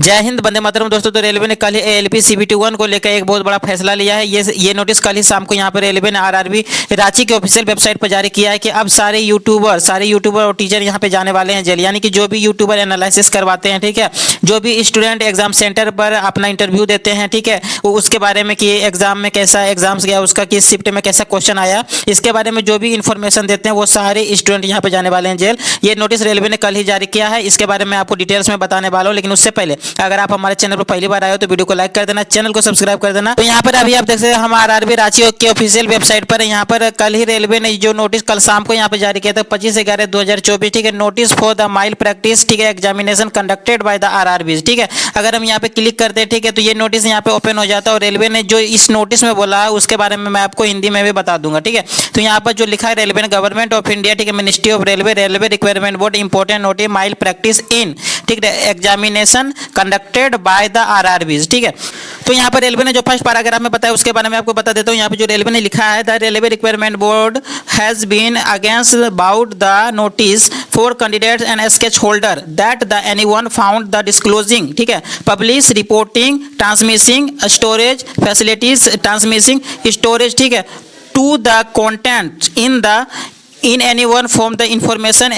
जय हिंद, वंदे मातरम। दोस्तों, तो रेलवे ने कल एएलपी सीबीटी 1 को लेकर एक बहुत बड़ा फैसला लिया है। ये नोटिस कल ही शाम को यहाँ पर रेलवे ने आरआरबी रांची के ऑफिशियल वेबसाइट पर जारी किया है कि अब सारे यूट्यूबर और टीचर यहाँ पे जाने वाले हैं जेल। यानी कि जो भी यूट्यूबर एनालिसिस करवाते हैं, ठीक है, जो भी स्टूडेंट एग्जाम सेंटर पर अपना इंटरव्यू देते हैं, ठीक है, उसके बारे में कि एग्जाम में कैसा एग्जाम्स गया, उसका किस शिफ्ट में कैसा क्वेश्चन आया, इसके बारे में जो भी इन्फॉर्मेशन देते हैं वो सारे स्टूडेंट यहाँ पे जाने वाले हैं जेल। ये नोटिस रेलवे ने कल ही जारी किया है। इसके बारे में आपको डिटेल्स में बताने वाला हूँ, लेकिन उससे पहले अगर आप हमारे चैनल पर पहली बार आए हो तो वीडियो को लाइक कर देना, चैनल को सब्सक्राइब कर देना। तो यहाँ पर अभी आप देख सकते हैं हम आरआरबी रांची के ऑफिशियल वेबसाइट पर यहाँ पर कल ही रेलवे ने जो नोटिस कल शाम को यहाँ पे जारी किया था 25/11/2024, ठीक है, notice for the mile practice, ठीक है, examination conducted by the RRB, ठीक है। अगर हम यहाँ पे क्लिक करते हैं, ठीक है, तो ये नोटिस यहाँ पे ओपन हो जाता है और रेलवे ने जो इस नोटिस में बोला है उसके बारे में मैं आपको हिंदी में भी बता दूंगा, ठीक है। तो यहाँ पर जो लिखा है रेलवे ने गवर्नमेंट ऑफ इंडिया, ठीक है, ministry of railway, railway requirement board, important notice mile practice in, ठीक है, examination conducted by the RRBs, ठीक है। तो यहाँ पर रेलवे ने जो फर्स्ट पैराग्राफ में बताया उसके बारे में आपको बता देता हूँ। यहाँ पे जो रेलवे ने लिखा है, the railway requirement board has been against about the notice for candidates and sketch holder that the anyone found the disclosing, ठीक है, publish reporting transmitting storage facilities transmitting storage, ठीक है, to the content in any one form the information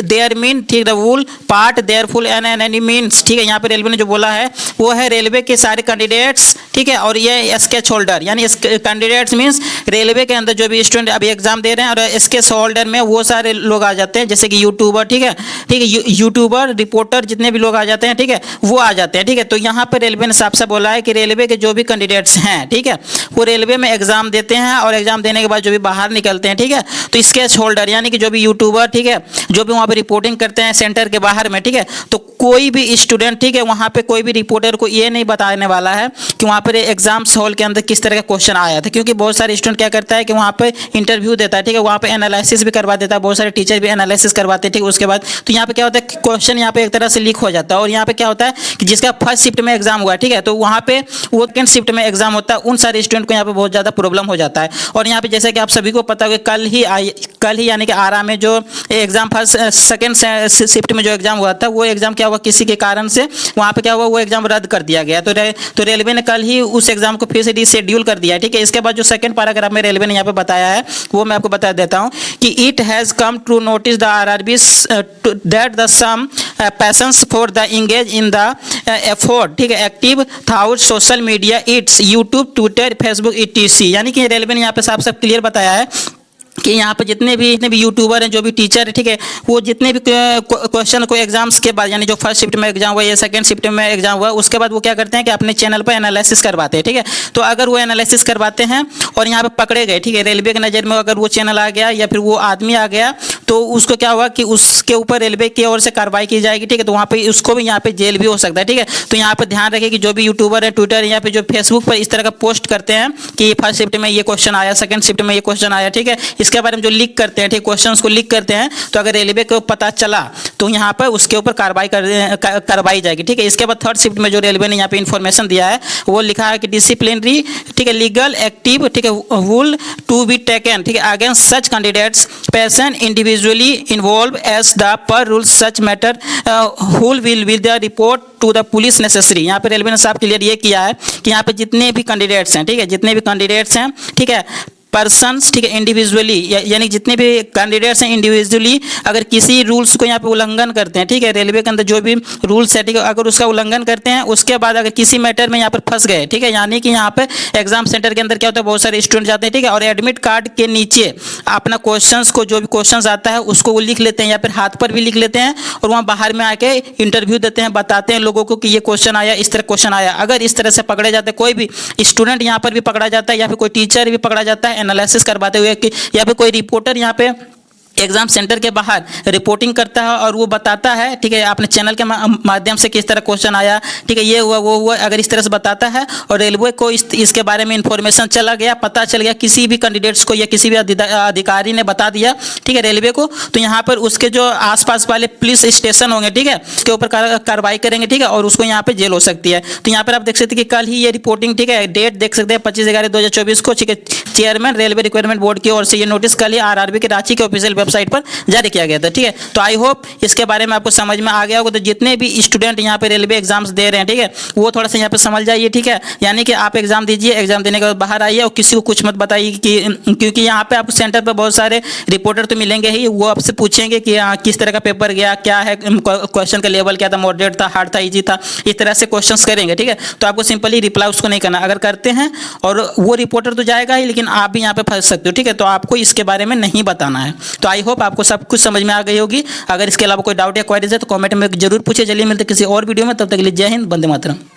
there mean, ठीक है, whole part there full and any means, ठीक है। यहाँ पे रेलवे ने जो बोला है वो है रेलवे के सारे कैंडिडेट्स, ठीक है, और ये स्केच होल्डर, यानी कैंडिडेट्स मीन्स रेलवे के अंदर जो भी स्टूडेंट अभी एग्जाम दे रहे हैं और स्केच होल्डर में वो सारे लोग आ जाते हैं, जैसे कि यूट्यूबर, ठीक है, यूट्यूबर रिपोर्टर जितने भी लोग आ जाते हैं, ठीक है, वो आ जाते हैं, ठीक है। तो यहाँ पर रेलवे ने साफ साफ बोला है कि रेलवे के जो भी कैंडिडेट्स हैं, ठीक है, वो रेलवे में एग्जाम देते हैं और एग्जाम देने के बाद जो भी बाहर निकलते हैं, ठीक है, तो स्केच होल्डर यानी कि जो भी यूट्यूबर, ठीक है, जो भी वहाँ पे रिपोर्टिंग करते हैं सेंटर के बाहर में, ठीक है, तो कोई भी स्टूडेंट, ठीक है, वहाँ पे कोई भी रिपोर्टर को ये नहीं बताने वाला है कि वहाँ पर एग्जाम हॉल के अंदर किस तरह का क्वेश्चन आया था, क्योंकि बहुत सारे स्टूडेंट क्या करता है कि वहाँ पे इंटरव्यू देता है, ठीक है, वहाँ पे एनालिसिस भी करवा देता है, बहुत सारे टीचर भी एनालिसिस करवाते हैं, ठीक है। उसके बाद तो यहाँ पे क्या होता है, क्वेश्चन यहाँ पे एक तरह से लीक हो जाता है और यहाँ पे क्या होता है कि जिसका फर्स्ट शिफ्ट में एग्जाम हुआ, ठीक है, तो वहाँ पे वो सेकंड शिफ्ट में एग्जाम होता है, उन सारे स्टूडेंट को यहाँ पे बहुत ज़्यादा प्रॉब्लम हो जाता है। और यहाँ पे जैसे कि आप सभी को पता होगा कल ही यानी कि आरा में जो एग्जाम फर्स्ट सेकंड शिफ्ट में जो एग्जाम हुआ था वो एग्जाम क्या हुआ, किसी के कारण से वहाँ पे क्या हुआ, वो एग्जाम रद्द कर दिया गया। तो रेलवे ने कल ही उस एग्जाम को फिर से रीशेड्यूल कर दिया है, ठीक है। इसके बाद जो सेकंड पैराग्राफ में रेलवे ने यहाँ पे बताया है वो मैं आपको बता देता हूँ कि it has come to notice the RRB that the some persons for the engage in the effort, ठीक है, active throughout social media, it's YouTube, Twitter, Facebook, ETC. यानी कि रेलवे ने यहाँ पे साफ साफ क्लियर बताया है कि यहाँ पे जितने भी यूट्यूबर हैं, जो भी टीचर है, ठीक है, वो जितने भी क्वेश्चन को एग्जाम्स के बाद, यानी जो फर्स्ट शिफ्ट में एग्जाम हुआ या सेकंड शिफ्ट में एग्जाम हुआ, उसके बाद वो क्या करते हैं कि अपने चैनल पर एनालिसिस करवाते हैं, ठीक है। तो अगर वो एनालिसिस करवाते हैं और यहाँ पे पकड़े गए, ठीक है, रेलवे की नज़र में अगर वो चैनल आ गया या फिर वो आदमी आ गया तो उसको क्या हुआ कि उसके ऊपर रेलवे की ओर से कार्रवाई की जाएगी, ठीक है। तो वहाँ पे उसको भी यहाँ पे जेल भी हो सकता है, ठीक है। तो यहाँ पे ध्यान रखें कि जो भी यूट्यूबर है, ट्विटर या फिर जो फेसबुक पर इस तरह का पोस्ट करते हैं कि फर्स्ट शिफ्ट में ये क्वेश्चन आया, सेकंड शिफ्ट में ये क्वेश्चन आया, ठीक है, इसके बारे में जो लीक करते हैं, ठीक, क्वेश्चंस को लीक करते हैं, तो अगर रेलवे को पता चला तो यहाँ पर उसके ऊपर कार्रवाई जाएगी, ठीक है। इसके बाद थर्ड शिफ्ट में जो रेलवे ने यहाँ पे इन्फॉर्मेशन दिया है वो लिखा है कि डिसिप्लिनरी, ठीक है, लीगल एक्टिव, ठीक है, वुल टू बी टेकन, ठीक है, against such candidates person individually involve as the per rule such matter whole will the report to the police necessary. यहाँ पे रेलवे ने साफ क्लियर ये किया है कि यहाँ पे जितने भी कैंडिडेट्स हैं, ठीक है, जितने भी कैंडिडेट्स हैं, ठीक है, पर्सन्स, ठीक है, इंडिविजुअली यानी जितने भी कैंडिडेट्स हैं इंडिविजुअली अगर किसी रूल्स को यहाँ पे उल्लंघन करते हैं, ठीक है, रेलवे के अंदर जो भी रूल्स है, ठीक है, अगर उसका उल्लंघन करते हैं उसके बाद अगर किसी मैटर में यहाँ पर फंस गए, ठीक है, यानी कि यहाँ पे एग्जाम सेंटर के अंदर क्या होता है, बहुत सारे स्टूडेंट जाते हैं, ठीक है, और एडमिट कार्ड के नीचे अपना क्वेश्चंस को जो भी क्वेश्चंस आता है उसको वो लिख लेते हैं या फिर हाथ पर भी लिख लेते हैं और वहाँ बाहर में आके इंटरव्यू देते हैं, बताते हैं लोगों को कि ये क्वेश्चन आया, इस तरह क्वेश्चन आया। अगर इस तरह से पकड़े जाते हैं, कोई भी स्टूडेंट यहाँ पर भी पकड़ा जाता है या फिर कोई टीचर भी पकड़ा जाता है एनालिसिस करवाते हुए कि या फिर कोई रिपोर्टर यहाँ पे एग्जाम सेंटर के बाहर रिपोर्टिंग करता है और वो बताता है, ठीक है, अपने चैनल के माध्यम से किस तरह क्वेश्चन आया, ठीक है, ये हुआ वो हुआ, अगर इस तरह से बताता है और रेलवे को इसके बारे में इंफॉर्मेशन चला गया, पता चल गया किसी भी कैंडिडेट्स को या किसी भी अधिकारी ने बता दिया, ठीक है, रेलवे को, तो यहाँ पर उसके जो आसपास वाले पुलिस स्टेशन होंगे, ठीक है, उसके ऊपर कार्रवाई करेंगे, ठीक है, और उसको यहाँ पे जेल हो सकती है। तो यहाँ पर आप देख सकते हैं कि कल ही ये रिपोर्टिंग, ठीक है, डेट देख सकते हैं 25/11/2024 को, ठीक है, चेयरमैन रेलवे रिक्वायरमेंट बोर्ड की ओर से ये नोटिस कल ही आरआरबी के रांची के ऑफिशियल वेबसाइट पर जारी किया गया था। ठीक है, तो आई होप इसके बारे में आपको समझ में आ गया होगा। तो जितने भी स्टूडेंट यहाँ पे रेलवे एग्जाम्स दे रहे हैं, ठीक है, वो थोड़ा सा यहाँ पे समझ जाइए। ठीक है, यानी कि आप एग्जाम दीजिए, एग्जाम देने के बाद बाहर आइए और किसी को कुछ मत बताइए कि क्योंकि यहाँ पे आपको सेंटर पर बहुत सारे रिपोर्टर तो मिलेंगे ही, वो आपसे पूछेंगे कि किस तरह का पेपर गया, क्या है क्वेश्चन का लेवल क्या था, मॉडरेट था, हार्ड था, इजी था, इस तरह से क्वेश्चंस करेंगे। ठीक है, तो आपको सिंपली रिप्लाई उसको नहीं करना। अगर करते हैं और वो रिपोर्टर तो जाएगा ही, लेकिन आप भी यहाँ पे फंस सकते हो। ठीक है, तो आपको इसके बारे में नहीं बताना है। तो आई होप आपको सब कुछ समझ में आ गई होगी। अगर इसके अलावा कोई डाउट या क्वेरीज है तो कमेंट में जरूर पूछे। चलिए मिलते किसी और वीडियो में, तब तक के लिए जय हिंद, वंदे मातरम।